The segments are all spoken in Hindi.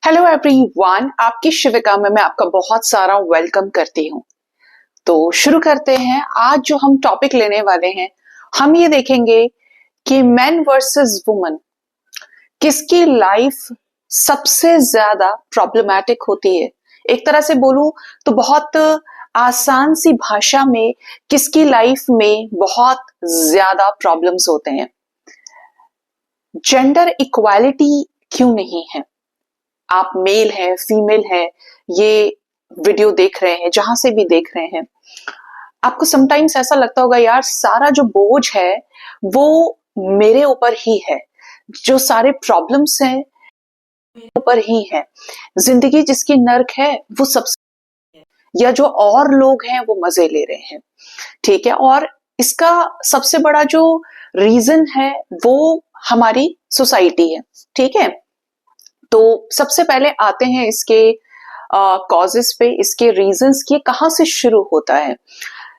हेलो एवरीवन, आपकी शिविका में मैं आपका बहुत सारा वेलकम करती हूँ। तो शुरू करते हैं। आज जो हम टॉपिक लेने वाले हैं, हम ये देखेंगे कि मेन वर्सेस वुमेन किसकी लाइफ सबसे ज्यादा प्रॉब्लमैटिक होती है। एक तरह से बोलूं तो बहुत आसान सी भाषा में किसकी लाइफ में बहुत ज्यादा प्रॉब्लम्स होते हैं। जेंडर इक्वालिटी क्यों नहीं है? आप मेल है, फीमेल है, ये वीडियो देख रहे हैं, जहां से भी देख रहे हैं, आपको समटाइम्स ऐसा लगता होगा यार सारा जो बोझ है वो मेरे ऊपर ही है, जो सारे प्रॉब्लम्स हैं मेरे ऊपर ही है, जिंदगी जिसकी नर्क है वो सब, या जो और लोग हैं वो मजे ले रहे हैं। ठीक है, और इसका सबसे बड़ा जो रीजन है वो हमारी सोसाइटी है। ठीक है, तो सबसे पहले आते हैं इसके कॉजेस पे, इसके रीजंस की कहां से शुरू होता है।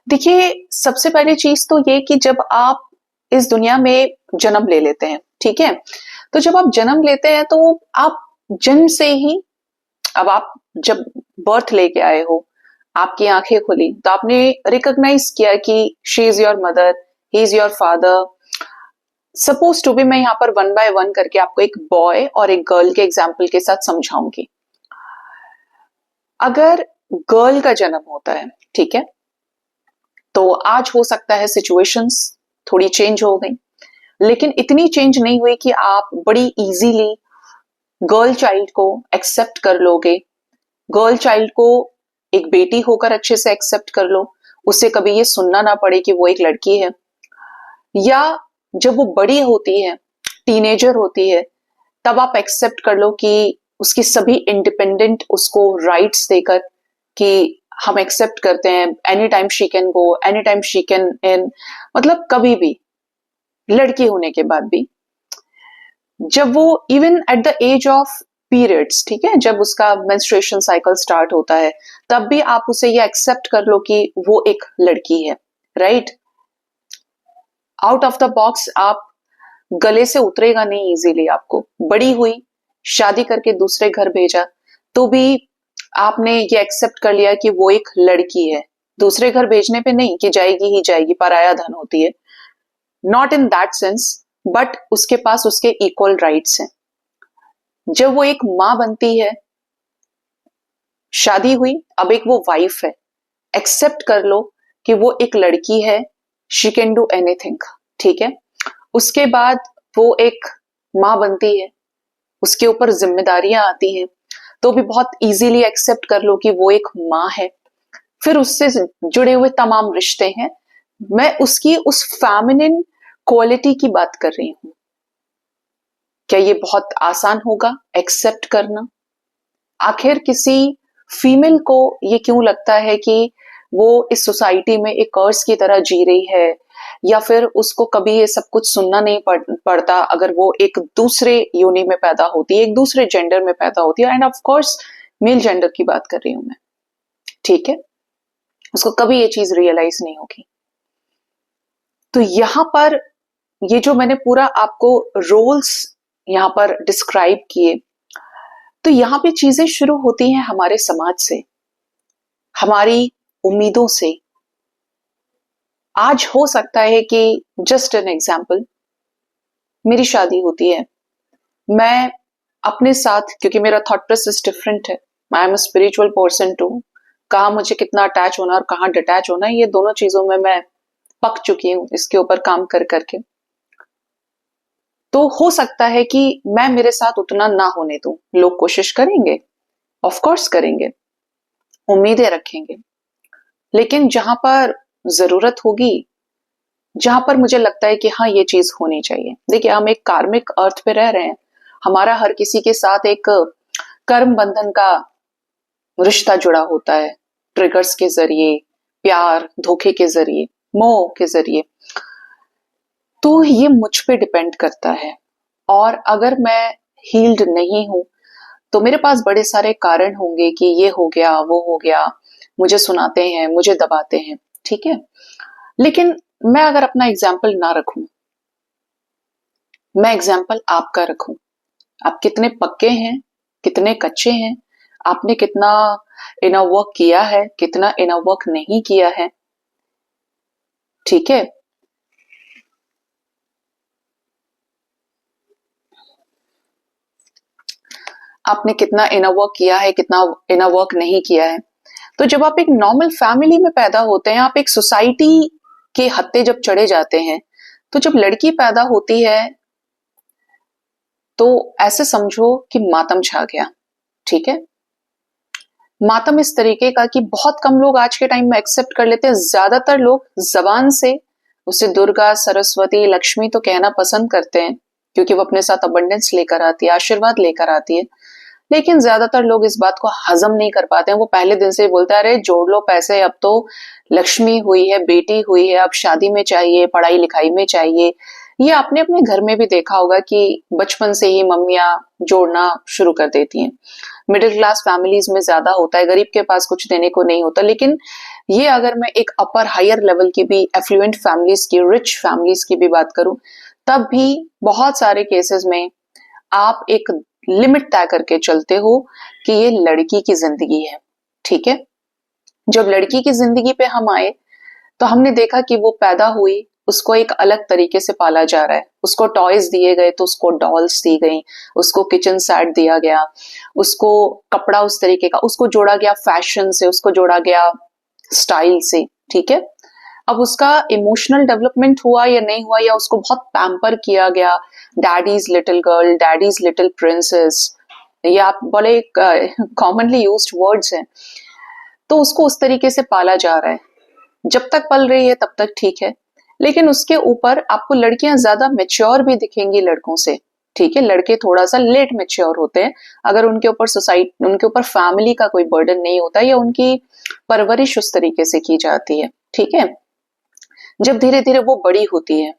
देखिए, सबसे पहली चीज तो ये कि जब आप इस दुनिया में जन्म ले लेते हैं, ठीक है, तो जब आप जन्म लेते हैं तो आप जन्म से ही, अब आप जब बर्थ लेके आए हो, आपकी आंखें खुली तो आपने रिकॉग्नाइज किया कि she is your mother, he is your father. Suppose to be, मैं यहाँ पर वन बाय वन करके आपको एक बॉय और एक गर्ल के एग्जाम्पल के साथ समझाऊंगी। अगर गर्ल का जन्म होता है, ठीक है, तो आज हो सकता है सिचुएशंस थोड़ी चेंज हो गई, लेकिन इतनी चेंज नहीं हुई कि आप बड़ी इजीली गर्ल चाइल्ड को एक्सेप्ट कर लोगे, गर्ल चाइल्ड को एक बेटी होकर अच्छे से एक्सेप्ट कर लो, उससे कभी ये सुनना ना पड़े कि वो एक लड़की है। या जब वो बड़ी होती है, टीनेजर होती है, तब आप एक्सेप्ट कर लो कि उसकी सभी इंडिपेंडेंट उसको राइट्स देकर कि हम एक्सेप्ट करते हैं, any time she can go, any time she can in, मतलब कभी भी, लड़की होने के बाद भी। जब वो even at the age of periods, ठीक है, जब उसका मेंस्ट्रुएशन साइकिल स्टार्ट होता है, तब भी आप उसे ये एक्सेप्ट कर लो कि वो एक लड़की है, right. Out of the box आप गले से उतरेगा नहीं इजीली आपको। बड़ी हुई, शादी करके दूसरे घर भेजा, तो भी आपने ये एक्सेप्ट कर लिया कि वो एक लड़की है। दूसरे घर भेजने पे नहीं कि जाएगी ही जाएगी, पराया धन होती है, not in that sense, but उसके पास उसके इक्वल राइट्स हैं। जब वो एक मां बनती है, शादी हुई, अब एक वो वाइफ है, एक्सेप्ट कर लो कि वो एक लड़की है, शी कैन डू एनीथिंग, ठीक है। उसके बाद वो एक मां बनती है, उसके ऊपर जिम्मेदारियां आती हैं, तो भी बहुत इजीली एक्सेप्ट कर लो कि वो एक मां है। फिर उससे जुड़े हुए तमाम रिश्ते हैं। मैं उसकी उस फेमिनिन क्वालिटी की बात कर रही हूं। क्या ये बहुत आसान होगा एक्सेप्ट करना? आखिर किसी फीमेल को ये क्यों लगता है कि वो इस सोसाइटी में एक कर्स की तरह जी रही है, या फिर उसको कभी ये सब कुछ सुनना नहीं पड़ता अगर वो एक दूसरे योनि में पैदा होती है, एक दूसरे जेंडर में पैदा होती है, end of course male gender की बात कर रही हूं मैं, ठीक है, उसको कभी ये चीज रियलाइज नहीं होगी। तो यहां पर ये जो मैंने पूरा आपको रोल्स यहां पर डिस्क्राइब किए, तो यहां पे चीजें शुरू होती हैं हमारे समाज से, हमारी उम्मीदों से। आज हो सकता है कि जस्ट एन एग्जाम्पल, मेरी शादी होती है, मैं अपने साथ, क्योंकि मेरा थॉट प्रोसेस डिफरेंट है, I am a spiritual person too, कहाँ मुझे कितना अटैच होना और कहाँ डिटैच होना, ये दोनों चीजों में मैं पक चुकी हूँ इसके ऊपर काम कर करके। तो हो सकता है कि मैं मेरे साथ उतना ना होने दूं, लोग कोशिश करेंगे, ऑफ कोर्स करेंगे, उम्मीदें रखेंगे, लेकिन जहां पर जरूरत होगी, जहां पर मुझे लगता है कि हाँ ये चीज होनी चाहिए। देखिए, हम एक कार्मिक अर्थ पे रह रहे हैं, हमारा हर किसी के साथ एक कर्म बंधन का रिश्ता जुड़ा होता है, ट्रिगर्स के जरिए, प्यार धोखे के जरिए, मोह के जरिए। तो ये मुझ पे डिपेंड करता है, और अगर मैं हील्ड नहीं हूं तो मेरे पास बड़े सारे कारण होंगे कि ये हो गया, वो हो गया, मुझे सुनाते हैं, मुझे दबाते हैं, ठीक है। लेकिन मैं अगर अपना एग्जाम्पल ना रखूं, मैं एग्जाम्पल आपका रखूं, आप कितने पक्के हैं कितने कच्चे हैं, आपने कितना इनर वर्क किया है, कितना इनर वर्क नहीं किया है। ठीक है, आपने कितना इनर वर्क किया है, कितना इनर वर्क नहीं किया है। तो जब आप एक नॉर्मल फैमिली में पैदा होते हैं, आप एक सोसाइटी के हत्थे जब चढ़े जाते हैं, तो जब लड़की पैदा होती है तो ऐसे समझो कि मातम छा गया। ठीक है, मातम इस तरीके का कि बहुत कम लोग आज के टाइम में एक्सेप्ट कर लेते हैं। ज्यादातर लोग जबान से उसे दुर्गा, सरस्वती, लक्ष्मी तो कहना पसंद करते हैं, क्योंकि वो अपने साथ अबंडेंस लेकर आती है, आशीर्वाद लेकर आती है। लेकिन ज्यादातर लोग इस बात को हजम नहीं कर पाते हैं। वो पहले दिन से ही बोलते हैं, अरे जोड़ लो पैसे, अब तो लक्ष्मी हुई है, बेटी हुई है, अब शादी में चाहिए, पढ़ाई लिखाई में चाहिए। ये आपने अपने घर में भी देखा होगा कि बचपन से ही मम्मियां जोड़ना शुरू कर देती हैं। मिडिल क्लास फैमिलीज में ज्यादा होता है, गरीब के पास कुछ देने को नहीं होता। लेकिन ये अगर मैं एक अपर हायर लेवल की भी, एफ्लुएंट फैमिलीज की, रिच फैमिलीज की भी बात करूं, तब भी बहुत सारे केसेस में आप एक लिमिट तय करके चलते हो कि ये लड़की की जिंदगी है। ठीक है, जब लड़की की जिंदगी पे हम आए तो हमने देखा कि वो पैदा हुई, उसको एक अलग तरीके से पाला जा रहा है। उसको टॉयज दिए गए तो उसको डॉल्स दी गई, उसको किचन सेट दिया गया, उसको कपड़ा उस तरीके का, उसको जोड़ा गया फैशन से, उसको जोड़ा गया स्टाइल से। ठीक है, अब उसका इमोशनल डेवलपमेंट हुआ या नहीं हुआ, या उसको बहुत पैम्पर किया गया, daddies little girl, daddies little princess, ये आप बड़े कॉमनली यूज्ड वर्ड्स हैं। तो उसको उस तरीके से पाला जा रहा है। जब तक पल रही है तब तक ठीक है, लेकिन उसके ऊपर आपको लड़कियां ज्यादा मेच्योर भी दिखेंगी लड़कों से। ठीक है, लड़के थोड़ा सा लेट मेच्योर होते हैं, अगर उनके ऊपर सोसाइटी, उनके ऊपर फैमिली का कोई बर्डन नहीं होता, या उनकी परवरिश उस तरीके से की जाती है। ठीक है, जब धीरे धीरे वो बड़ी होती है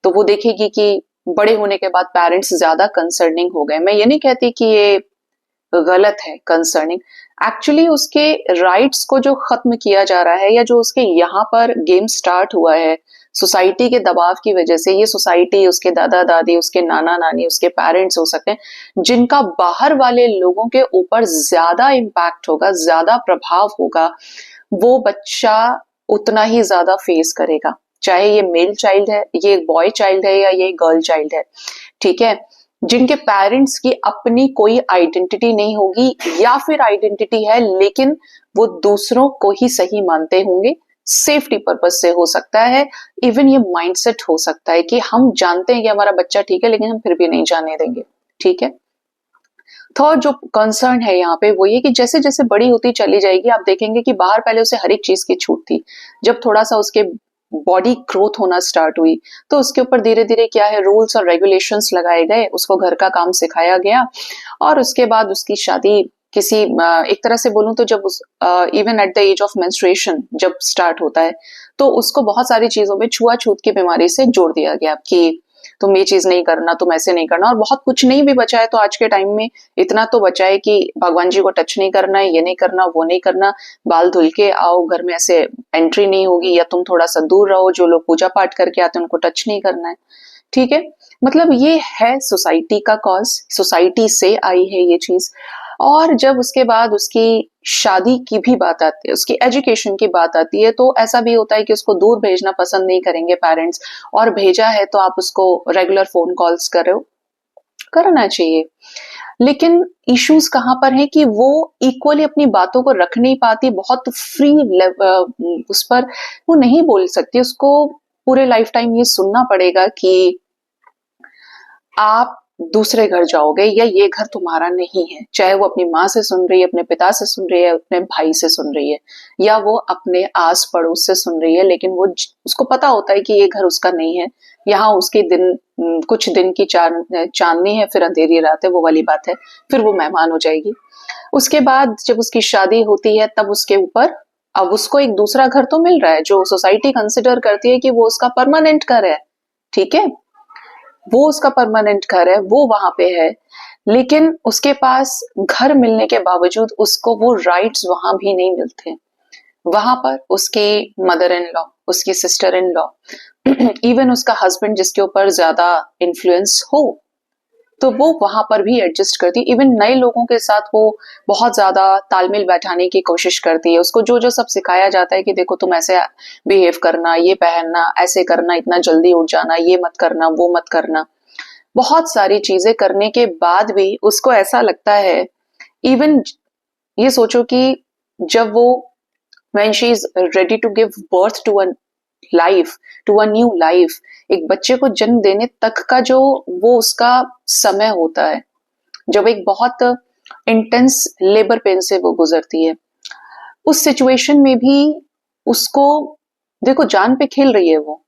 तो वो देखेगी कि बड़े होने के बाद पेरेंट्स ज्यादा कंसर्निंग हो गए। मैं ये नहीं कहती कि ये गलत है कंसर्निंग, एक्चुअली उसके राइट्स को जो खत्म किया जा रहा है, या जो उसके यहाँ पर गेम स्टार्ट हुआ है सोसाइटी के दबाव की वजह से, ये सोसाइटी, उसके दादा दादी, उसके नाना नानी, उसके पेरेंट्स हो सकते हैं, जिनका बाहर वाले लोगों के ऊपर ज्यादा इम्पैक्ट होगा, ज्यादा प्रभाव होगा, वो बच्चा उतना ही ज्यादा फेस करेगा। चाहे ये मेल चाइल्ड है, ये बॉय चाइल्ड है, या ये गर्ल चाइल्ड है। ठीक है, जिनके पेरेंट्स की अपनी कोई आइडेंटिटी नहीं होगी, या फिर आइडेंटिटी है लेकिन वो दूसरों को ही सही मानते होंगे, सेफ्टी पर्पज से हो सकता है, इवन ये माइंडसेट हो सकता है कि हम जानते हैं कि हमारा बच्चा ठीक है, लेकिन हम फिर भी नहीं जाने देंगे। ठीक है, थर्ड जो कंसर्न है यहाँ पे वो ये कि जैसे जैसे बड़ी होती चली जाएगी, आप देखेंगे कि बाहर पहले उसे हर एक चीज की छूट थी। जब थोड़ा सा उसके बॉडी ग्रोथ होना स्टार्ट हुई तो उसके ऊपर धीरे धीरे क्या है, रूल्स और रेगुलेशंस लगाए गए, उसको घर का काम सिखाया गया, और उसके बाद उसकी शादी किसी एक तरह से बोलूं तो जब उस even at the age of menstruation जब स्टार्ट होता है, तो उसको बहुत सारी चीजों में छुआछूत की बीमारी से जोड़ दिया गया कि तुम ये चीज नहीं करना, तुम ऐसे नहीं करना। और बहुत कुछ नहीं भी बचा है तो आज के टाइम में इतना तो बचा है कि भगवान जी को टच नहीं करना है, ये नहीं करना, वो नहीं करना, बाल धुल के आओ, घर में ऐसे एंट्री नहीं होगी, या तुम थोड़ा सा दूर रहो, जो लोग पूजा पाठ करके आते हैं उनको टच नहीं करना है। ठीक है, मतलब ये है सोसाइटी का कॉज, सोसाइटी से आई है ये चीज। और जब उसके बाद उसकी शादी की भी बात आती है, उसकी एजुकेशन की बात आती है, तो ऐसा भी होता है कि उसको दूर भेजना पसंद नहीं करेंगे पेरेंट्स, और भेजा है तो आप उसको रेगुलर फोन कॉल्स कर रहे हो, करना चाहिए। लेकिन इश्यूज कहाँ पर है कि वो इक्वली अपनी बातों को रख नहीं पाती, बहुत फ्री उस पर वो नहीं बोल सकती, उसको पूरे लाइफ टाइम ये सुनना पड़ेगा कि आप दूसरे घर जाओगे या ये घर तुम्हारा नहीं है। चाहे वो अपनी माँ से सुन रही है, अपने पिता से सुन रही है, अपने भाई से सुन रही है, या वो अपने आस पड़ोस से सुन रही है, लेकिन वो उसको पता होता है कि ये घर उसका नहीं है, यहाँ उसके दिन कुछ दिन की चांदनी है, फिर अंधेरी रात है, वो वाली बात है, फिर वो मेहमान हो जाएगी। उसके बाद जब उसकी शादी होती है तब उसके ऊपर अब उसको एक दूसरा घर तो मिल रहा है जो सोसाइटी कंसिडर करती है कि वो उसका परमानेंट घर है। ठीक है, वो उसका परमानेंट घर है, वो वहां पे है, लेकिन उसके पास घर मिलने के बावजूद उसको वो राइट्स वहां भी नहीं मिलते। वहां पर उसके मदर इन लॉ, उसकी सिस्टर इन लॉ, इवन उसका हस्बैंड जिसके ऊपर ज्यादा इन्फ्लुएंस हो, तो वो वहां पर भी एडजस्ट करती है। इवन नए लोगों के साथ वो बहुत ज्यादा तालमेल बैठाने की कोशिश करती है। उसको जो जो सब सिखाया जाता है कि देखो तुम ऐसे बिहेव करना, ये पहनना, ऐसे करना, इतना जल्दी उठ जाना, ये मत करना, वो मत करना, बहुत सारी चीजें करने के बाद भी उसको ऐसा लगता है, इवन ये सोचो कि जब वो when she is ready to give birth to a life, to a new life, एक बच्चे को जन्म देने तक का जो वो उसका समय होता है, जब एक बहुत इंटेंस लेबर पेन से वो गुजरती है, उस सिचुएशन में भी उसको देखो जान पे खेल रही है वो,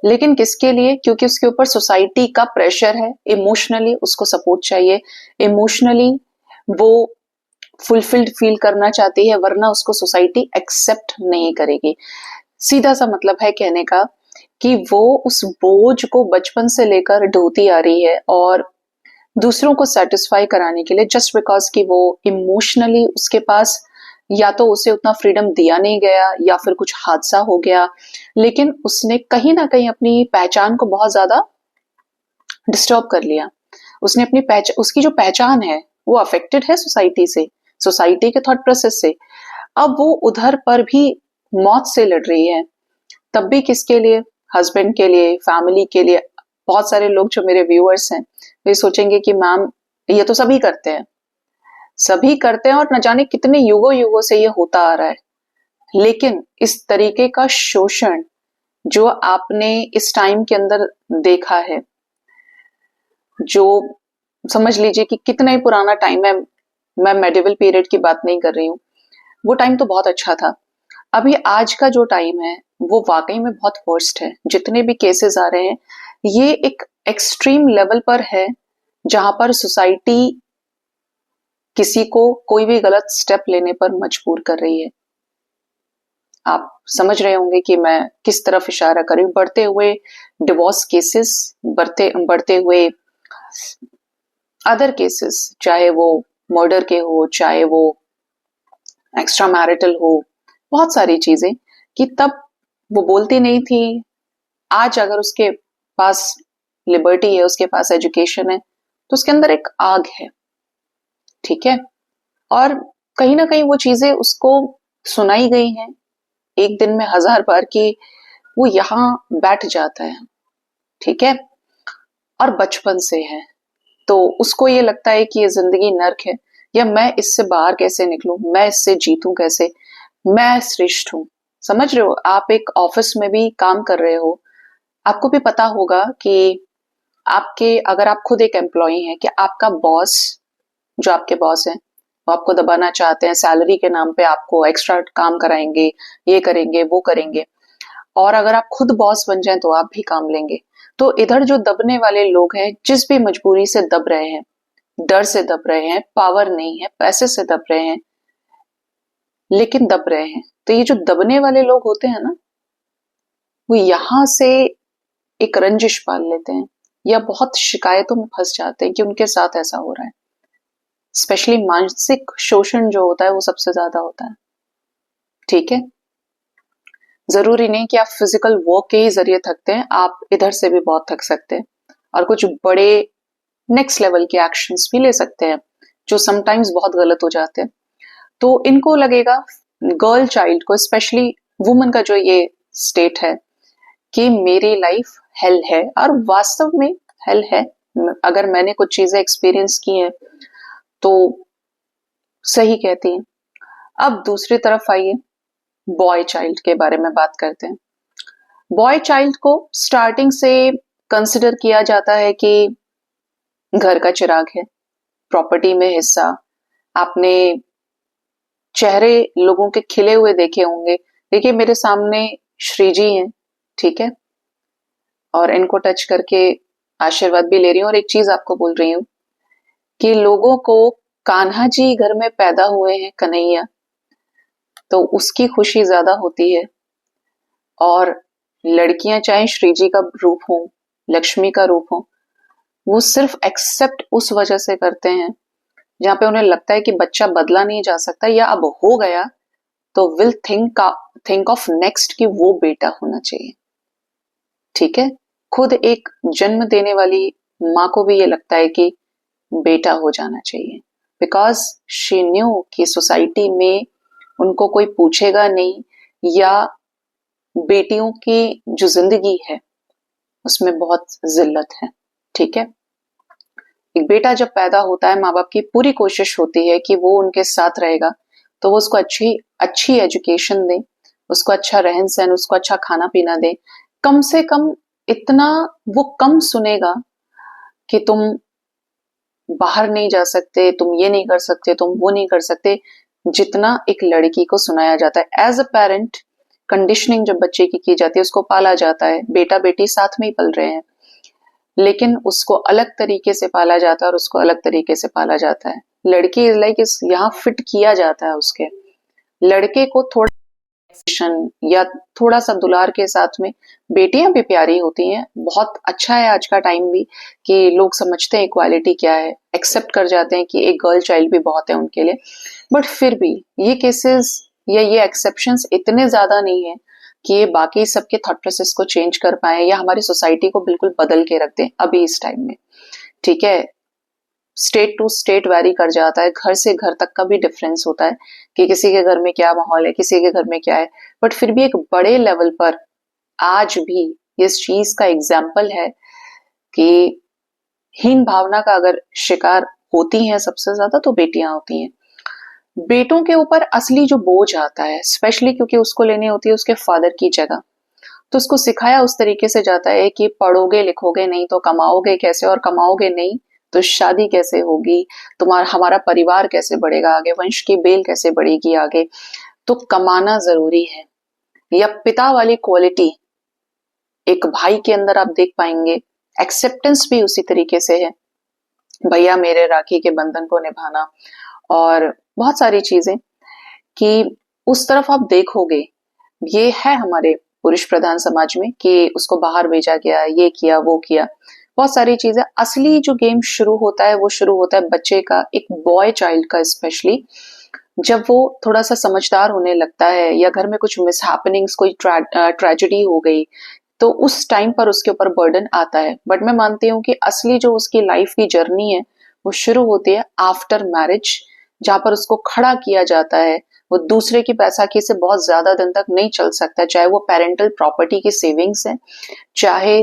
लेकिन किसके लिए? क्योंकि उसके ऊपर सोसाइटी का प्रेशर है, इमोशनली उसको सपोर्ट चाहिए, इमोशनली वो फुलफिल्ड फील करना चाहती है, वरना उसको सोसाइटी एक्सेप्ट नहीं करेगी। सीधा सा मतलब है कहने का कि वो उस बोझ को बचपन से लेकर ढोती आ रही है, और दूसरों को सेटिस्फाई कराने के लिए, जस्ट बिकॉज कि वो इमोशनली उसके पास या तो उसे उतना फ्रीडम दिया नहीं गया या फिर कुछ हादसा हो गया, लेकिन उसने कहीं ना कहीं अपनी पहचान को बहुत ज्यादा डिस्टर्ब कर लिया। उसने अपनी उसकी जो पहचान है वो अफेक्टेड है सोसाइटी से, सोसाइटी के थॉट प्रोसेस से। अब वो उधर पर भी मौत से लड़ रही है, तब भी किसके लिए? हस्बैंड के लिए, फैमिली के लिए। बहुत सारे लोग जो मेरे व्यूअर्स हैं वे सोचेंगे कि मैम ये तो सभी करते हैं, सभी करते हैं और न जाने कितने युगों युगों से ये होता आ रहा है, लेकिन इस तरीके का शोषण जो आपने इस टाइम के अंदर देखा है, जो समझ लीजिए कि कितना ही पुराना टाइम है, मैं मेडिवल पीरियड की बात नहीं कर रही हूँ, वो टाइम तो बहुत अच्छा था। अभी आज का जो टाइम है वो वाकई में बहुत वर्स्ट है। जितने भी केसेस आ रहे हैं ये एक एक्सट्रीम लेवल पर है, जहां पर सोसाइटी किसी को कोई भी गलत स्टेप लेने पर मजबूर कर रही है। आप समझ रहे होंगे कि मैं किस तरफ इशारा कर रही हूँ। बढ़ते हुए डिवोर्स केसेस, बढ़ते बढ़ते हुए अदर केसेस, चाहे वो मर्डर के हो, चाहे वो एक्स्ट्रा मैरिटल हो, बहुत सारी चीजें कि तब वो बोलती नहीं थी, आज अगर उसके पास लिबर्टी है, उसके पास एजुकेशन है, तो उसके अंदर एक आग है, ठीक है, और कहीं ना कहीं वो चीजें उसको सुनाई गई हैं एक दिन में 1000 बार की, वो यहाँ बैठ जाता है, ठीक है, और बचपन से है, तो उसको ये लगता है कि ये जिंदगी नर्क है, या मैं इससे बाहर कैसे निकलूं, मैं इससे जीतूं कैसे, मैं श्रेष्ठ हूं। समझ रहे हो? आप एक ऑफिस में भी काम कर रहे हो, आपको भी पता होगा कि आपके, अगर आप खुद एक एम्प्लॉई हैं, कि आपका बॉस, जो आपके बॉस हैं, वो आपको दबाना चाहते हैं, सैलरी के नाम पे आपको एक्स्ट्रा काम कराएंगे, ये करेंगे, वो करेंगे, और अगर आप खुद बॉस बन जाएं तो आप भी काम लेंगे। तो इधर जो दबने वाले लोग हैं, जिस भी मजबूरी से दब रहे हैं, डर से दब रहे हैं, पावर नहीं है, पैसे से दब रहे हैं, लेकिन दब रहे हैं, तो ये जो दबने वाले लोग होते हैं ना, वो यहां से एक रंजिश पाल लेते हैं, या बहुत शिकायतों में फंस जाते हैं कि उनके साथ ऐसा हो रहा है। स्पेशली मानसिक शोषण जो होता है वो सबसे ज्यादा होता है, ठीक है। जरूरी नहीं कि आप फिजिकल वर्क के ही जरिए थकते हैं, आप इधर से भी बहुत थक सकते हैं, और कुछ बड़े नेक्स्ट लेवल के एक्शंस भी ले सकते हैं, जो समटाइम्स बहुत गलत हो जाते हैं। तो इनको लगेगा, गर्ल चाइल्ड को, स्पेशली वुमन का जो ये स्टेट है कि मेरी लाइफ हेल है, और वास्तव में हेल है। अगर मैंने कुछ चीजें एक्सपीरियंस की हैं तो सही कहती हैं। अब दूसरी तरफ आइए, बॉय चाइल्ड के बारे में बात करते हैं। बॉय चाइल्ड को स्टार्टिंग से कंसिडर किया जाता है कि घर का चिराग है, प्रॉपर्टी में हिस्सा। आपने चेहरे लोगों के खिले हुए देखे होंगे। देखिए मेरे सामने श्री जी हैं, ठीक है, और इनको टच करके आशीर्वाद भी ले रही हूँ, और एक चीज आपको बोल रही हूँ कि लोगों को कान्हा जी घर में पैदा हुए हैं, कन्हैया, तो उसकी खुशी ज्यादा होती है। और लड़कियां चाहे श्री जी का रूप हो, लक्ष्मी का रूप हो, वो सिर्फ एक्सेप्ट उस वजह से करते हैं जहां पे उन्हें लगता है कि बच्चा बदला नहीं जा सकता, या अब हो गया तो विल थिंक ऑफ नेक्स्ट कि वो बेटा होना चाहिए, ठीक है। खुद एक जन्म देने वाली माँ को भी ये लगता है कि बेटा हो जाना चाहिए, बिकॉज शी न्यू कि सोसाइटी में उनको कोई पूछेगा नहीं, या बेटियों की जो जिंदगी है उसमें बहुत जिल्लत है। ठीक है, एक बेटा जब पैदा होता है, माँ बाप की पूरी कोशिश होती है कि वो उनके साथ रहेगा, तो वो उसको अच्छी अच्छी एजुकेशन दे, उसको अच्छा रहन सहन, उसको अच्छा खाना पीना दे। कम से कम इतना वो कम सुनेगा कि तुम बाहर नहीं जा सकते, तुम ये नहीं कर सकते, तुम वो नहीं कर सकते, जितना एक लड़की को सुनाया जाता है। एज अ पेरेंट कंडीशनिंग जब बच्चे की जाती है, उसको पाला जाता है, बेटा बेटी साथ में ही पल रहे हैं, लेकिन उसको अलग तरीके से पाला जाता है और उसको अलग तरीके से पाला जाता है। लड़की इज लाइक इस यहाँ फिट किया जाता है उसके, लड़के को थोड़ा या थोड़ा सा दुलार के साथ में। बेटियां भी प्यारी होती हैं, बहुत अच्छा है आज का टाइम भी कि लोग समझते हैं इक्वालिटी क्या है, एक्सेप्ट कर जाते हैं कि एक गर्ल चाइल्ड भी बहुत है उनके लिए। बट फिर भी ये केसेस या ये एक्सेप्शंस इतने ज्यादा नहीं है कि ये बाकी सबके थॉट प्रोसेस को चेंज कर पाए या हमारी सोसाइटी को बिल्कुल बदल के रख दें अभी इस टाइम में। ठीक है, स्टेट टू स्टेट वैरी कर जाता है, घर से घर तक का भी डिफरेंस होता है कि किसी के घर में क्या माहौल है, किसी के घर में क्या है। बट फिर भी एक बड़े लेवल पर आज भी इस चीज का एग्जाम्पल है कि हीन भावना का अगर शिकार होती हैं सबसे ज्यादा तो बेटियां होती हैं। बेटों के ऊपर असली जो बोझ आता है, स्पेशली क्योंकि उसको लेनी होती है उसके फादर की जगह, तो उसको सिखाया उस तरीके से जाता है कि पढ़ोगे लिखोगे नहीं तो कमाओगे कैसे, और कमाओगे नहीं तो शादी कैसे होगी, तुम्हारा हमारा परिवार कैसे बढ़ेगा आगे, वंश की बेल कैसे बढ़ेगी आगे, तो कमाना जरूरी है। या पिता वाली क्वालिटी एक भाई के अंदर आप देख पाएंगे, एक्सेप्टेंस भी उसी तरीके से है, भैया मेरे राखी के बंधन को निभाना और बहुत सारी चीजें कि उस तरफ आप देखोगे। ये है हमारे पुरुष प्रधान समाज में कि उसको बाहर भेजा गया, ये किया वो किया, बहुत सारी चीजें। असली जो गेम शुरू होता है वो शुरू होता है बच्चे का, एक बॉय चाइल्ड का स्पेशली, जब वो थोड़ा सा समझदार होने लगता है या घर में कुछ मिस हैपनिंग्स, कोई ट्रेजेडी हो गई, तो उस टाइम पर उसके ऊपर बर्डन आता है। बट मैं मानती हूँ कि असली जो उसकी लाइफ की जर्नी है वो शुरू होती है आफ्टर मैरिज, जहां पर उसको खड़ा किया जाता है। वो दूसरे की बैसाखी से बहुत ज्यादा दिन तक नहीं चल सकता, चाहे वो पेरेंटल प्रॉपर्टी की सेविंग्स है चाहे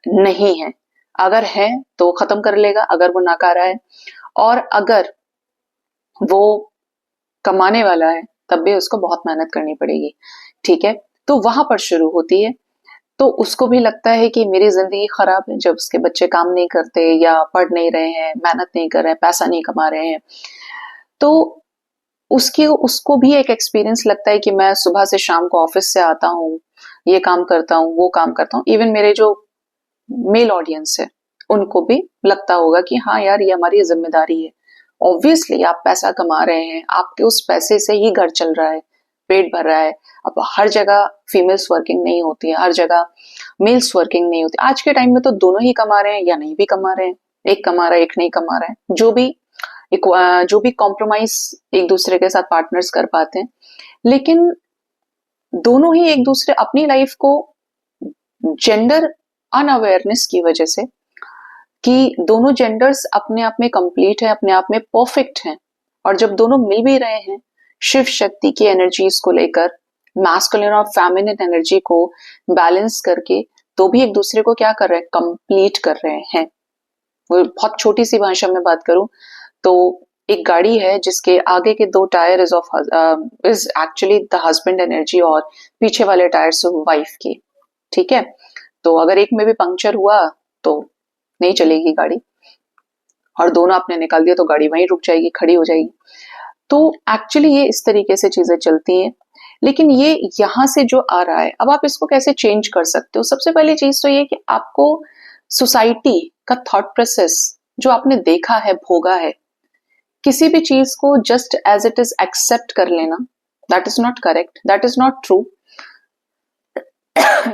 नहीं है। अगर है तो खत्म कर लेगा अगर वो नाकारा है, और अगर वो कमाने वाला है तब भी उसको बहुत मेहनत करनी पड़ेगी। ठीक है, तो वहां पर शुरू होती है। तो उसको भी लगता है कि मेरी जिंदगी खराब है जब उसके बच्चे काम नहीं करते या पढ़ नहीं रहे हैं, मेहनत नहीं कर रहे हैं, पैसा नहीं कमा रहे हैं। तो उसकी उसको भी एक एक्सपीरियंस लगता है कि मैं सुबह से शाम को ऑफिस से आता हूँ, ये काम करता हूँ वो काम करता हूँ। इवन मेरे जो मेल ऑडियंस है उनको भी लगता होगा कि हाँ यार ये हमारी जिम्मेदारी है। ऑब्वियसली आप पैसा कमा रहे हैं, आपके उस पैसे से ही घर चल रहा है, पेट भर रहा है। अब हर जगह फीमेल्स वर्किंग नहीं होती है, हर जगह मेल्स वर्किंग नहीं होती। आज के टाइम में तो दोनों ही कमा रहे हैं या नहीं भी कमा रहे हैं, एक कमा रहा है एक नहीं कमा रहा है, जो भी कॉम्प्रोमाइज एक दूसरे के साथ पार्टनर्स कर पाते हैं। लेकिन दोनों ही एक दूसरे अपनी लाइफ को जेंडर अनअवेयरनेस की वजह से, कि दोनों जेंडर्स अपने आप में कंप्लीट है, अपने आप में परफेक्ट हैं, और जब दोनों मिल भी रहे हैं शिव शक्ति की एनर्जीज को लेकर, मैस्कुलिन और फेमिनिन एनर्जी को बैलेंस करके, तो भी एक दूसरे को क्या कर रहे हैं, कंप्लीट कर रहे हैं। वो बहुत छोटी सी भाषा में बात करूं तो एक गाड़ी है जिसके आगे के दो tyre is actually the husband energy और पीछे वाले टायर्स वाइफ की। ठीक है, तो अगर एक में भी पंक्चर हुआ तो नहीं चलेगी गाड़ी, और दोनों आपने निकाल दिया तो गाड़ी वहीं रुक जाएगी, खड़ी हो जाएगी। तो एक्चुअली ये इस तरीके से चीजें चलती हैं। लेकिन ये यहाँ से जो आ रहा है, अब आप इसको कैसे चेंज कर सकते हो? सबसे पहली चीज तो ये कि आपको सोसाइटी का थॉट प्रोसेस जो आपने देखा है, भोगा है, किसी भी चीज को just as it is accept कर लेना, that is not correct, that is not true.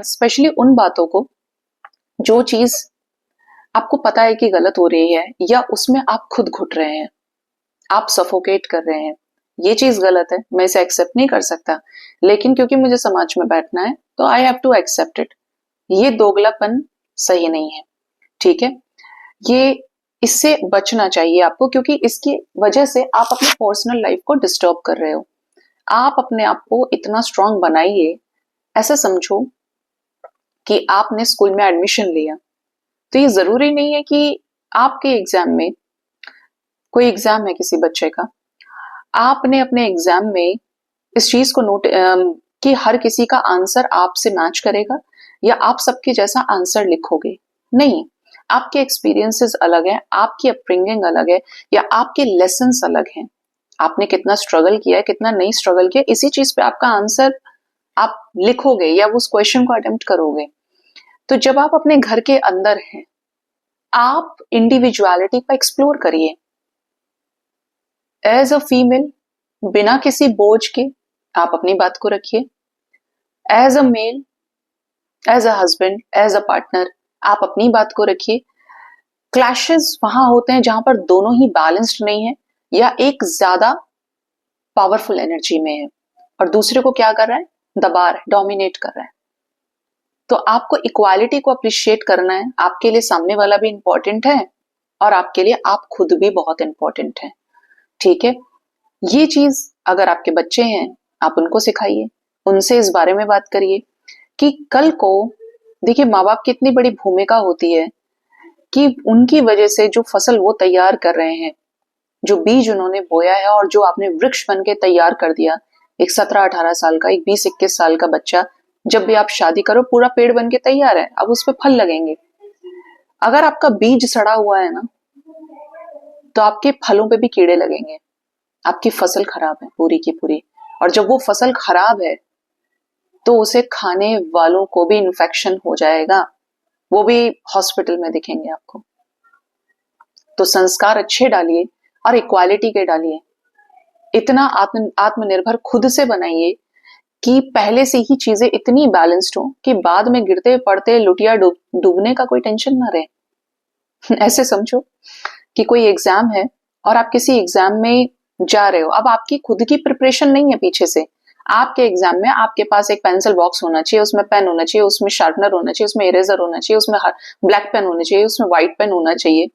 Specially उन बातों को जो चीज आपको पता है कि गलत हो रही है या उसमें आप खुद घुट रहे हैं, आप सफोकेट कर रहे हैं, ये चीज गलत है, मैं इसे एक्सेप्ट नहीं कर सकता, लेकिन क्योंकि मुझे समाज में बैठना है तो I have to accept it. ये दोगलापन सही नहीं है। ठीक है, ये इससे बचना चाहिए आपको, क्योंकि इसकी वजह से आप अपनी पर्सनल लाइफ को डिस्टर्ब कर रहे हो। आप अपने आप को इतना स्ट्रांग बनाइए। ऐसा समझो कि आपने स्कूल में एडमिशन लिया, तो ये जरूरी नहीं है कि आपके एग्जाम में, कोई एग्जाम है किसी बच्चे का, आपने अपने एग्जाम में इस चीज को नोट कि हर किसी का आंसर आपसे मैच करेगा या आप सबके जैसा आंसर लिखोगे। नहीं, आपके एक्सपीरियंसेस अलग हैं, आपकी अपब्रिंगिंग अलग है, या आपके लेसन्स अलग हैं। आपने कितना स्ट्रगल किया है, कितना नहीं स्ट्रगल किया, इसी चीज पे आपका आंसर आप लिखोगे या उस क्वेश्चन को अटेम्प्ट करोगे। तो जब आप अपने घर के अंदर हैं, आप इंडिविजुअलिटी को एक्सप्लोर करिए। एज अ फीमेल, बिना किसी बोझ के आप अपनी बात को रखिए। As a male, as a husband, as a partner, आप अपनी बात को रखिए। क्लैशेस वहां होते हैं जहां पर दोनों ही बैलेंस्ड नहीं है, या एक ज्यादा पावरफुल एनर्जी में है और दूसरे को क्या कर रहा है, दबा रहा है, डोमिनेट कर रहा है। तो आपको इक्वालिटी को अप्रिशिएट करना है। आपके लिए सामने वाला भी इंपॉर्टेंट है और आपके लिए आप खुद भी बहुत इंपॉर्टेंट है। ठीक है, ये चीज अगर आपके बच्चे हैं, आप उनको सिखाइए, उनसे इस बारे में बात करिए कि कल को, देखिए माँ बाप की इतनी बड़ी भूमिका होती है कि उनकी वजह से जो फसल वो तैयार कर रहे हैं, जो बीज उन्होंने बोया है और जो आपने वृक्ष बन के तैयार कर दिया, एक 17-18 साल का, एक 20-21 साल का बच्चा, जब भी आप शादी करो पूरा पेड़ बन के तैयार है, अब उस पर फल लगेंगे। अगर आपका बीज सड़ा हुआ है ना, तो आपके फलों पे भी कीड़े लगेंगे, आपकी फसल खराब है पूरी की पूरी। और जब वो फसल खराब है तो उसे खाने वालों को भी इन्फेक्शन हो जाएगा, वो भी हॉस्पिटल में दिखेंगे आपको। तो संस्कार अच्छे डालिए और इक्वालिटी के डालिए। इतना आत्मनिर्भर खुद से बनाइए कि पहले से ही चीजें इतनी बैलेंस्ड हो कि बाद में गिरते पड़ते लुटिया डूबने का कोई टेंशन ना रहे। ऐसे समझो कि कोई एग्जाम है और आप किसी एग्जाम में जा रहे हो, अब आपकी खुद की प्रिपरेशन नहीं है पीछे से। आपके एग्जाम में आपके पास एक पेंसिल बॉक्स होना चाहिए, उसमें पेन होना चाहिए, उसमें शार्पनर होना चाहिए, उसमें इरेजर होना चाहिए, उसमें ब्लैक पेन होना चाहिए, उसमें व्हाइट पेन होना चाहिए,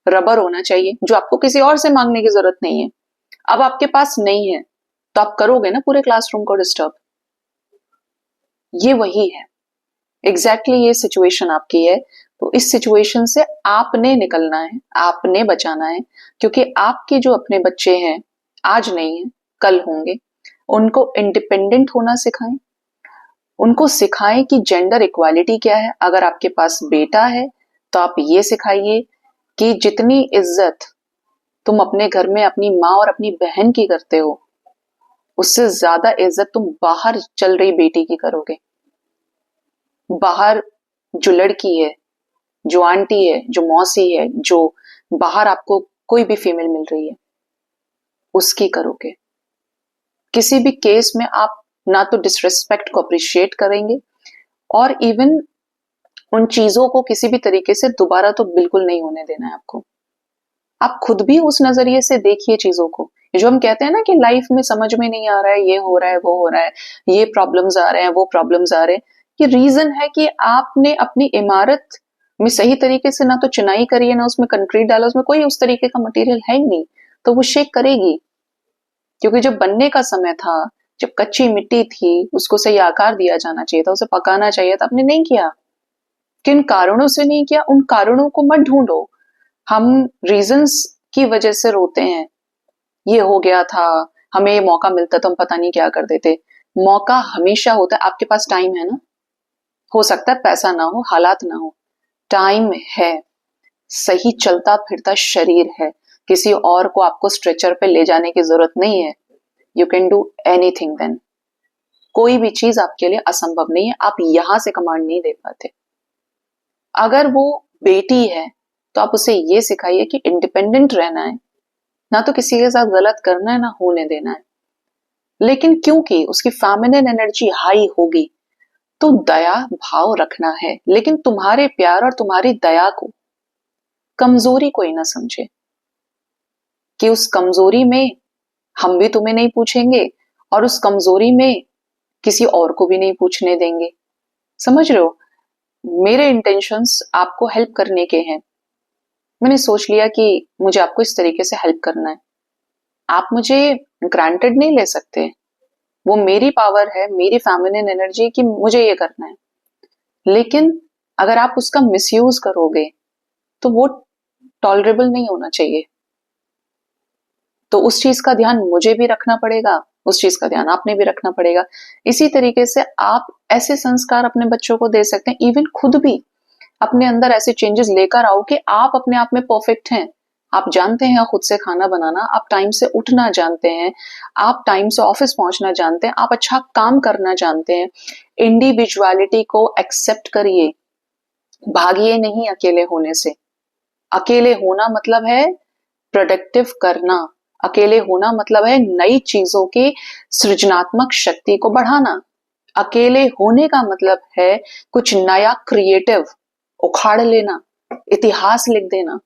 रबर होना चाहिए, जो आपको किसी और से मांगने की जरूरत नहीं है। अब आपके पास नहीं है तो आप करोगे ना पूरे क्लासरूम को डिस्टर्ब। ये वही है, एग्जैक्टली ये सिचुएशन आपकी है। तो इस सिचुएशन से आपने निकलना है, आपने बचाना है, क्योंकि आपके जो अपने बच्चे हैं, आज नहीं है कल होंगे। उनको इंडिपेंडेंट होना सिखाएं, उनको सिखाएं कि जेंडर इक्वालिटी क्या है। अगर आपके पास बेटा है तो आप ये सिखाइए कि जितनी इज्जत तुम अपने घर में अपनी माँ और अपनी बहन की करते हो, उससे ज्यादा इज्जत तुम बाहर चल रही बेटी की करोगे। बाहर जो लड़की है, जो आंटी है, जो मौसी है, जो बाहर आपको कोई भी फीमेल मिल रही है, उसकी करोगे। किसी भी केस में आप ना तो डिसरिस्पेक्ट को अप्रिशिएट करेंगे, और इवन उन चीजों को किसी भी तरीके से दोबारा तो बिल्कुल नहीं होने देना है आपको। आप खुद भी उस नजरिए से देखिए चीजों को। जो हम कहते हैं ना कि लाइफ में समझ में नहीं आ रहा है, ये हो रहा है, वो हो रहा है, ये प्रॉब्लम्स आ रहे हैं, वो प्रॉब्लम्स आ रहे हैं, ये रीजन है कि आपने अपनी इमारत में सही तरीके से ना तो चुनाई करी है, ना उसमें कंक्रीट डाला, उसमें कोई उस तरीके का मटेरियल है ही नहीं, तो वो शेक करेगी। क्योंकि जब बनने का समय था, जब कच्ची मिट्टी थी, उसको सही आकार दिया जाना चाहिए था, उसे पकाना चाहिए था, आपने नहीं किया। किन कारणों से नहीं किया, उन कारणों को मत ढूंढो। हम रीजंस की वजह से रोते हैं, ये हो गया था, हमें ये मौका मिलता तो हम पता नहीं क्या कर देते। मौका हमेशा होता है, आपके पास टाइम है ना। हो सकता है पैसा ना हो, हालात ना हो, टाइम है, सही चलता फिरता शरीर है, किसी और को आपको स्ट्रेचर पे ले जाने की जरूरत नहीं है। You can do anything then. कोई भी चीज आपके लिए असंभव नहीं है, आप यहां से कमांड नहीं दे पाते। अगर वो बेटी है तो आप उसे ये सिखाइए कि इंडिपेंडेंट रहना है, ना तो किसी के साथ गलत करना है, ना होने देना है। लेकिन क्योंकि उसकी फेमिनिन एनर्जी हाई होगी, तो दया भाव रखना है, लेकिन तुम्हारे प्यार और तुम्हारी दया को कमजोरी कोई ना समझे, कि उस कमजोरी में हम भी तुम्हें नहीं पूछेंगे और उस कमजोरी में किसी और को भी नहीं पूछने देंगे। समझ रहे हो, मेरे इंटेंशंस आपको हेल्प करने के हैं। मैंने सोच लिया कि मुझे आपको इस तरीके से हेल्प करना है, आप मुझे ग्रांटेड नहीं ले सकते। वो मेरी पावर है, मेरी फेमिनिन एनर्जी कि मुझे ये करना है। लेकिन अगर आप उसका मिसयूज करोगे तो वो टॉलरेबल नहीं होना चाहिए। तो उस चीज का ध्यान मुझे भी रखना पड़ेगा, उस चीज का ध्यान आपने भी रखना पड़ेगा। इसी तरीके से आप ऐसे संस्कार अपने बच्चों को दे सकते हैं, इवन खुद भी अपने अंदर ऐसे चेंजेस लेकर आओ कि आप अपने आप में परफेक्ट हैं। आप जानते हैं खुद से खाना बनाना, आप टाइम से उठना जानते हैं, आप टाइम से ऑफिस पहुंचना जानते हैं, आप अच्छा काम करना जानते हैं। इंडिविजुअलिटी को एक्सेप्ट करिए, भागिए नहीं अकेले होने से। अकेले होना मतलब है प्रोडक्टिव करना, अकेले होना मतलब है नई चीजों की सृजनात्मक शक्ति को बढ़ाना। अकेले होने का मतलब है कुछ नया क्रिएटिव उखाड़ लेना, इतिहास लिख देना।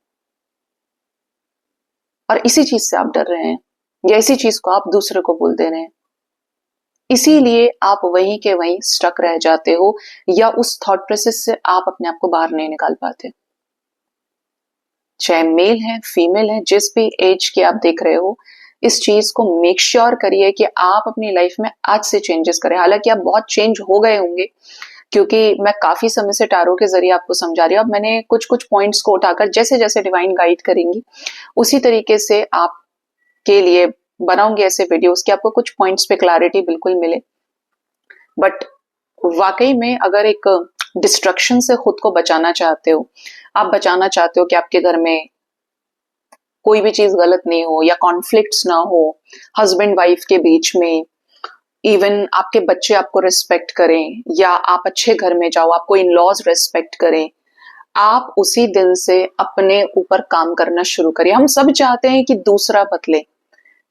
और इसी चीज से आप डर रहे हैं, या इसी चीज को आप दूसरे को बोल दे रहे हैं, इसीलिए आप वहीं के वहीं स्टक रह जाते हो, या उस थॉट प्रोसेस से आप अपने आप को बाहर नहीं निकाल पाते। चाहे मेल है फीमेल है, जिस भी एज के आप देख रहे हो, इस चीज को मेक श्योर करिए कि आप अपनी लाइफ में आज से चेंजेस करें। हालांकि आप बहुत चेंज हो गए होंगे, क्योंकि मैं काफी समय से टारो के जरिए आपको समझा रही हूँ। अब मैंने कुछ कुछ पॉइंट्स को उठाकर जैसे जैसे डिवाइन गाइड करेंगी उसी तरीके से आपके लिए बनाऊंगी ऐसे वीडियोस कि आपको कुछ पॉइंट्स पे क्लैरिटी बिल्कुल मिले। बट वाकई में अगर एक डिस्ट्रक्शन से खुद को बचाना चाहते हो, आप बचाना चाहते हो कि आपके घर में कोई भी चीज गलत नहीं हो, या कॉन्फ्लिक्ट्स ना हो हस्बैंड वाइफ के बीच में, इवन आपके बच्चे आपको रिस्पेक्ट करें, या आप अच्छे घर में जाओ आपको इन लॉज रिस्पेक्ट करें, आप उसी दिन से अपने ऊपर काम करना शुरू करिए। हम सब चाहते हैं कि दूसरा बदले,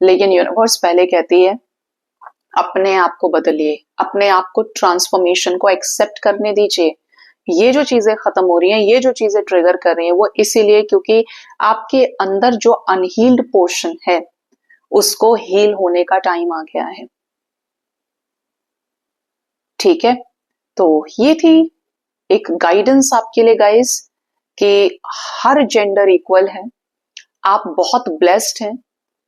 लेकिन यूनिवर्स पहले कहती है अपने आप को बदलिए, अपने आप को ट्रांसफॉर्मेशन को एक्सेप्ट करने दीजिए। ये जो चीजें खत्म हो रही हैं, ये जो चीजें ट्रिगर कर रही हैं, वो इसीलिए क्योंकि आपके अंदर जो अनहील्ड पोर्शन है उसको हील होने का टाइम आ गया है। ठीक है, तो ये थी एक गाइडेंस आपके लिए गाइस, कि हर जेंडर इक्वल है, आप बहुत ब्लेस्ड हैं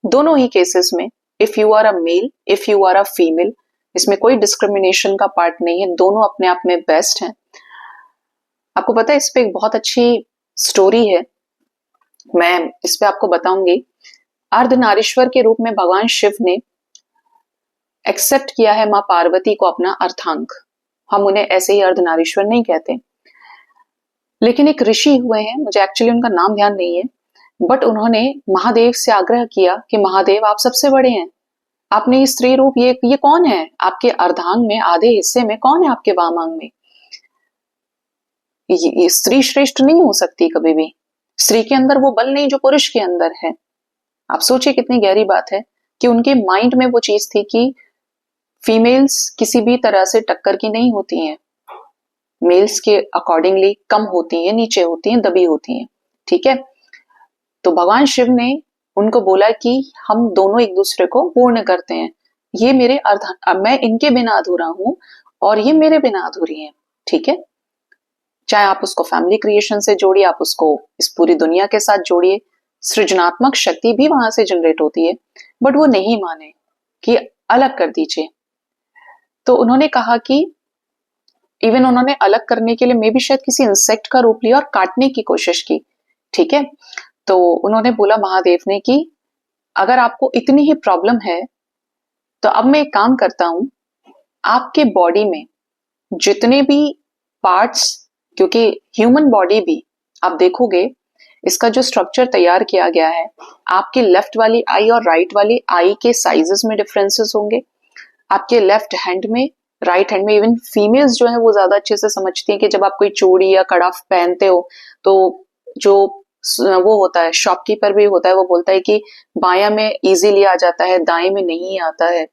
दोनों ही केसेस में। If you are a male, if you are a female, इसमें कोई डिस्क्रिमिनेशन का पार्ट नहीं है, दोनों अपने आप में बेस्ट हैं। आपको पता है इस पे एक बहुत अच्छी स्टोरी है, मैं इस पे आपको बताऊंगी। अर्धनारीश्वर के रूप में भगवान शिव ने एक्सेप्ट किया है मां पार्वती को अपना अर्धांग। हम उन्हें ऐसे ही अर्धनारीश्वर नहीं कहते, लेकिन एक ऋषि हुए हैं, मुझे एक्चुअली उनका नाम ध्यान नहीं है, बट उन्होंने महादेव से आग्रह किया कि महादेव आप सबसे बड़े हैं, आपने ये स्त्री रूप, ये कौन है आपके अर्धांग में, आधे हिस्से में कौन है आपके वामांग में? ये स्त्री श्रेष्ठ नहीं हो सकती कभी भी, स्त्री के अंदर वो बल नहीं जो पुरुष के अंदर है। आप सोचिए कितनी गहरी बात है कि उनके माइंड में वो चीज थी कि फीमेल्स किसी भी तरह से टक्कर की नहीं होती हैं, मेल्स के अकॉर्डिंगली कम होती हैं, नीचे होती हैं, दबी होती हैं। ठीक है, तो भगवान शिव ने उनको बोला कि हम दोनों एक दूसरे को पूर्ण करते हैं, ये मेरे मैं इनके बिना अधूरा हूं और ये मेरे बिना अधूरी हैं। ठीक है, चाहे आप उसको फैमिली क्रिएशन से जोड़िए, आप उसको इस पूरी दुनिया के साथ जोड़िए, सृजनात्मक शक्ति भी वहां से जनरेट होती है। बट वो नहीं माने कि अलग कर दीजिए। तो उन्होंने कहा कि इवन उन्होंने अलग करने के लिए मे भी शायद किसी इंसेक्ट का रूप लिया और काटने की कोशिश की। ठीक है, तो उन्होंने बोला महादेव ने कि अगर आपको इतनी ही प्रॉब्लम है तो अब मैं एक काम करता हूं, आपके बॉडी में जितने भी पार्ट्स, क्योंकि ह्यूमन बॉडी भी आप देखोगे इसका जो स्ट्रक्चर तैयार किया गया है, आपके लेफ्ट वाली आई और राइट वाली आई के साइजेस में डिफरेंसेस होंगे, आपके लेफ्ट हैंड में राइट हैंड में। इवन फीमेल्स जो है वो ज्यादा अच्छे से समझती हैं कि जब आप कोई चूड़ी या कड़ा पहनते हो तो जो वो होता है, शॉपकीपर भी होता है, वो बोलता है कि बायां में इजीली आ जाता है, दाएं में नहीं आता है।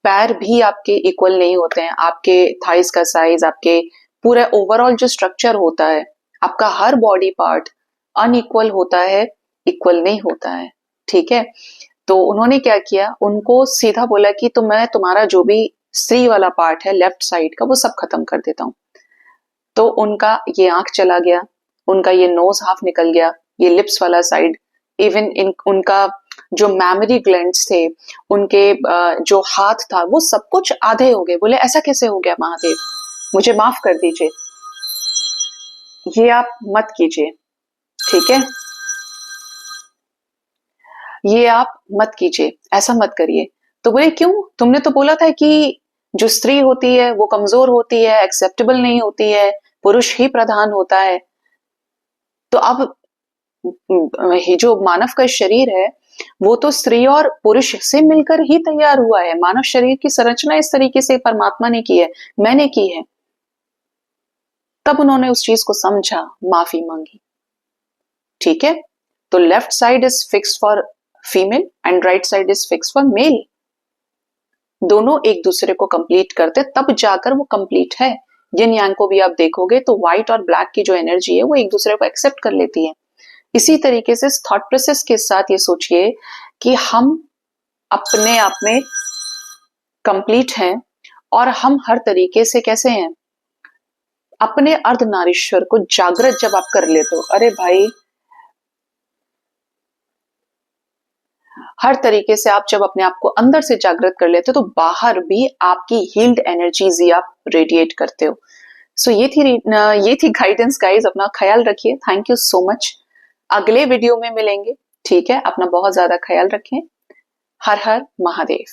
पैर भी आपके इक्वल नहीं होते हैं, आपके थाइस का साइज, आपके पूरा ओवरऑल जो स्ट्रक्चर होता है, आपका हर बॉडी पार्ट अनइक्वल होता है, इक्वल नहीं होता है। ठीक है, तो उन्होंने क्या किया, उनको सीधा बोला कि तो मैं तुम्हारा जो भी स्त्री वाला पार्ट है लेफ्ट साइड का वो सब खत्म कर देता हूं। तो उनका ये आंख चला गया, उनका ये नोज हाफ निकल गया, ये लिप्स वाला साइड, इवन इन उनका जो मैमरी ग्लैंड्स थे, उनके जो हाथ था, वो सब कुछ आधे हो गए। बोले ऐसा कैसे हो गया महादेव, मुझे माफ कर दीजिए, ये आप मत कीजिए, ठीक है, ये आप मत कीजिए, ऐसा मत करिए। तो बोले क्यों, तुमने तो बोला था कि जो स्त्री होती है वो कमजोर होती है, एक्सेप्टेबल नहीं होती है, पुरुष ही प्रधान होता है। तो अब ये जो मानव का शरीर है वो तो स्त्री और पुरुष से मिलकर ही तैयार हुआ है। मानव शरीर की संरचना इस तरीके से परमात्मा ने की है, मैंने की है। तब उन्होंने उस चीज को समझा, माफी मांगी, ठीक है। तो left side is fixed for female and right side is fixed for male. दोनों एक दूसरे को कंप्लीट करते तब जाकर वो कंप्लीट है। यिन यांग को भी आप देखोगे तो व्हाइट और ब्लैक की जो एनर्जी है वो एक दूसरे को एक्सेप्ट कर लेती है। इसी तरीके से थॉट प्रोसेस के साथ ये सोचिए कि हम अपने आप में कंप्लीट हैं और हम हर तरीके से कैसे हैं, अपने अर्धनारीश्वर को जागृत जब आप कर लेते हो, अरे भाई हर तरीके से आप जब अपने आप को अंदर से जागृत कर लेते हो तो बाहर भी आपकी हील्ड एनर्जीज ही आप रेडिएट करते हो। सो ये थी गाइडेंस गाइज। अपना ख्याल रखिए, थैंक यू सो मच। अगले वीडियो में मिलेंगे, ठीक है, अपना बहुत ज्यादा ख्याल रखें। हर हर महादेव।